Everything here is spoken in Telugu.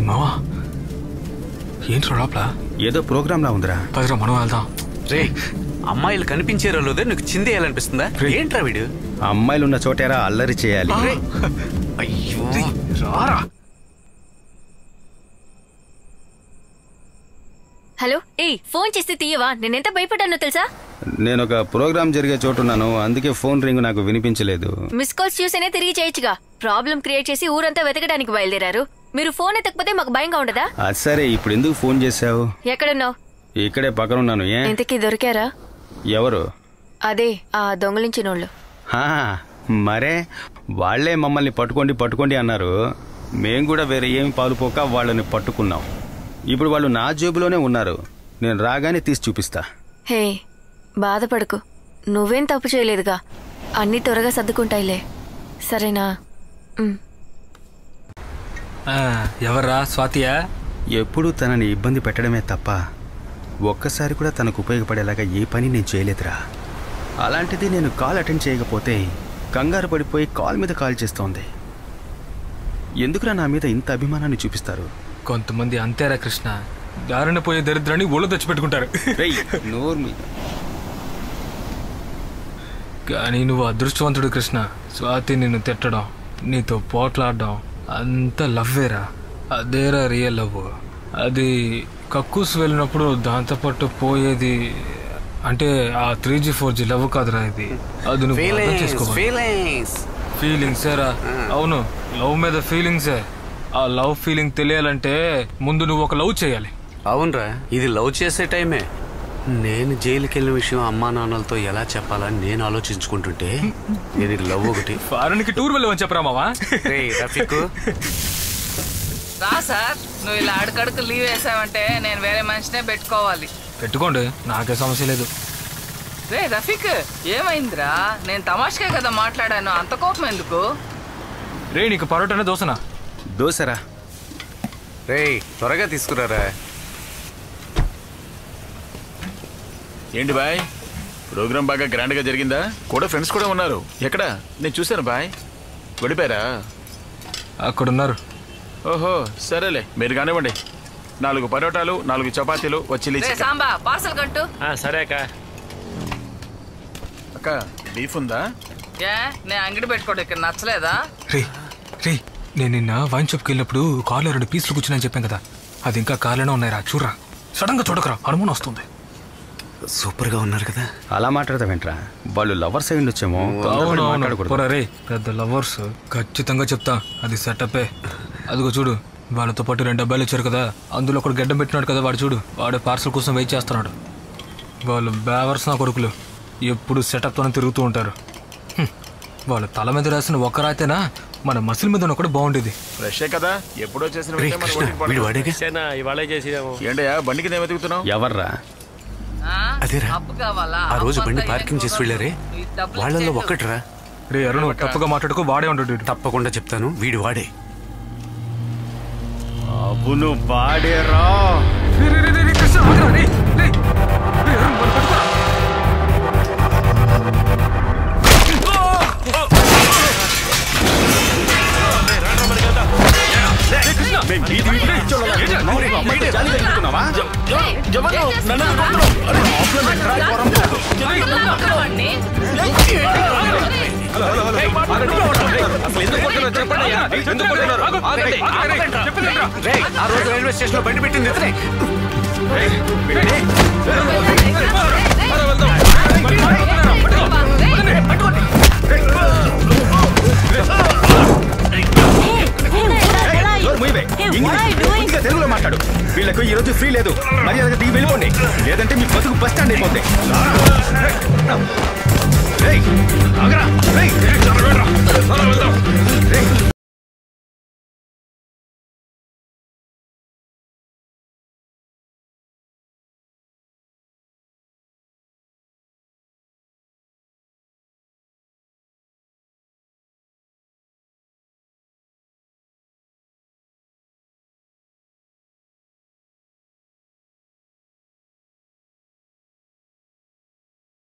మావా ఏంట్రా లోపల? ఏదో ప్రోగ్రామ్ లా ఉందిరా. పదిరా మనం వెళ్దాం. రే అమ్మాయిలు కనిపించారో లేదో నీకు చిందేయాలనిపిస్తుందా? ఏంట్రా వీడు? అమ్మాయిలు ఉన్న చోటేరా అల్లరి చేయాలి. అయ్యో రారా. హలో ఫోన్ చేస్తే తీయవా? నేనెంత భయపడ్డానో తెలుసా? నేను ఒక ప్రోగ్రామ్ జరిగే చోటున్నాను, అందుకే ఫోన్ రింగ్ నాకు వినిపించలేదు. మిస్ కాల్స్ చూసేనే తిరిగి చేయొచ్చుగా. ప్రాబ్లం క్రియేట్ చేసి ఊరంతా వెతకడానికి బయలుదేరారు. మీరు ఫోన్ ఎత్తకపోతే మాకు భయంగా ఉండదా? సరే ఇప్పుడు ఎందుకు ఫోన్ చేసావు? ఎక్కడున్నావు? ఇక్కడే పక్కన ఉన్నాను. ఇంతకీ దొరికారా? ఎవరు? అదే ఆ దొంగలించినోళ్ళు. మరే వాళ్లే మమ్మల్ని పట్టుకోండి అన్నారు. మేం కూడా వేరే ఏమి పాలుపోక వాళ్ళని పట్టుకున్నాం. ఇప్పుడు వాళ్ళు నా జేబులోనే ఉన్నారు. నేను రాగానే తీసి చూపిస్తా. హే బాధపడకు, నువ్వేం తప్పు చేయలేదుగా. అన్నీ త్వరగా సర్దుకుంటాయిలే, సరేనా? ఎవర్రా? స్వాతియా? ఎప్పుడూ తనని ఇబ్బంది పెట్టడమే తప్ప ఒక్కసారి కూడా తనకు ఉపయోగపడేలాగా ఏ పని నేను చేయలేదురా. అలాంటిది నేను కాల్ అటెండ్ చేయకపోతే కంగారు పడిపోయి కాల్ మీద కాల్ చేస్తోంది. ఎందుకురా నా మీద ఇంత అభిమానాన్ని చూపిస్తారు? కొంతమంది అంతేరా కృష్ణ, దారిన పోయే దరిద్రాన్ని ఒళ్ళు తెచ్చిపెట్టుకుంటారు. కానీ నువ్వు అదృష్టవంతుడు కృష్ణ. స్వాతి నిన్ను తిట్టడం, నీతో పోట్లాడడం అంత లవ్వేరా. అదేరా రియల్ లవ్. అది కక్కూసు వెళ్ళినప్పుడు దాంతో పాటు పోయేది అంటే ఆ 3G 4G లవ్ కాదురా ఇది. అది నువ్వు అర్థం చేసుకోవాలి. ఫీలింగ్సేరా. అవును, లవ్ మీద ఫీలింగ్సే. ఆ లవ్ ఫీలింగ్ తెలియాలంటే ముందు నువ్వు ఒక లవ్ చేయాలి. అవునరా, ఇది లవ్ చేసే టైమే. నేను జైలుకి వెళ్ళిన విషయం అమ్మా నాన్నలతో ఎలా చెప్పాలని నేను ఆలోచించుకుంటుంటే ఇది లవ్ ఒకటి. ఫారెన్ కి టూర్ వెళ్ళవని చెప్పరా మావా? రఫీక్ రా సార్, నువ్వు ఇలా అడుకడుకు లీవ్ వేసావంటే నేను వేరే మనిషినే పెట్టుకోవాలి. పెట్టుకోండి, నాకే సమస్య లేదు. రే రఫీక్, ఏమైందిరా? నేను తమాషగా కదా మాట్లాడాను, అంత కోపం ఎందుకు? రే నీకు పరోటానా దోశనా? దోశరా. రే త్వరగా తీసుకురారా. ఏంటి బాయ్, ప్రోగ్రామ్ బాగా గ్రాండ్ గా జరిగిందా? కూడా ఫ్రెండ్స్ కూడా ఉన్నారు. ఎక్కడ? నేను చూశాను బాయ్. గడిపారా? అక్కడున్నారు. ఓహో సరేలే, మీరు కానివ్వండి. 4 పరోటాలు, 4 చపాతీలు, చిల్లీ చికెన్. సాంబా పార్సల్ కట్టు. సరే అక్క. అక్క బీఫ్ ఉందా? నేను అంగడి పెట్టుకోవడం ఇక్కడ నచ్చలేదా? రే రే నేను నిన్న వైన్ షాప్కి వెళ్ళినప్పుడు కార్లో 2 పీసులు కూర్చున్నాయని చెప్పాను కదా, అది ఇంకా కార్లోనే ఉన్నాయిరా. చూడరా, సడన్ గా చూడకరా, అనుమానం వస్తుంది. సూపర్ గా ఉన్నారు కదా. అలా మాట్లాడతావేంట్రా? వాళ్ళు లవర్స్ అయి ఉండొచ్చేమో. రే పెద్ద లవర్స్ ఖచ్చితంగా చెప్తా, అది సెటపే. అదిగో చూడు, వాళ్ళతో పాటు 2 అబ్బాయిలు వచ్చారు కదా, అందులో ఒకడు గడ్డం పెట్టినాడు కదా, వాడు చూడు, వాడే పార్సల్ కోసం వెయిట్ చేస్తున్నాడు. వాళ్ళు బేవర్స్ నా కొడుకులు, ఎప్పుడు సెటప్తోనే తిరుగుతూ ఉంటారు. వాళ్ళ తల మీద రాసిన ఒక్క రాతేనా మన మసిల్ మీద కూడా బాగుండేది. ఫ్రెషే కదా, ఎప్పుడో చేసిన. ఏంటయ్యా బండికి నేను వెతుకుతున్నావు? ఎవర్రా? అదేరా, ఆ రోజు బండి పార్కింగ్ చేసి వెళ్ళారే, వాళ్ళల్లో ఒక్కటిరా. రే అరుణ్, తప్పుగా మాట్లాడుకో, వాడే ఉంటాడు. తప్పకుండా చెప్తాను, వీడు వాడే. అవును వాడేరా. ఆ రోజు రైల్వే స్టేషన్ లో బండి పెట్టింది ఎదురే. తెలుగులో మాట్లాడు. వీళ్ళకు ఈ రోజు ఫ్రీ లేదు, మర్యాదగా దిగి వెళ్ళిపోండి, లేదంటే మీ బతుకు బస్ స్టాండ్ అయిపోతే.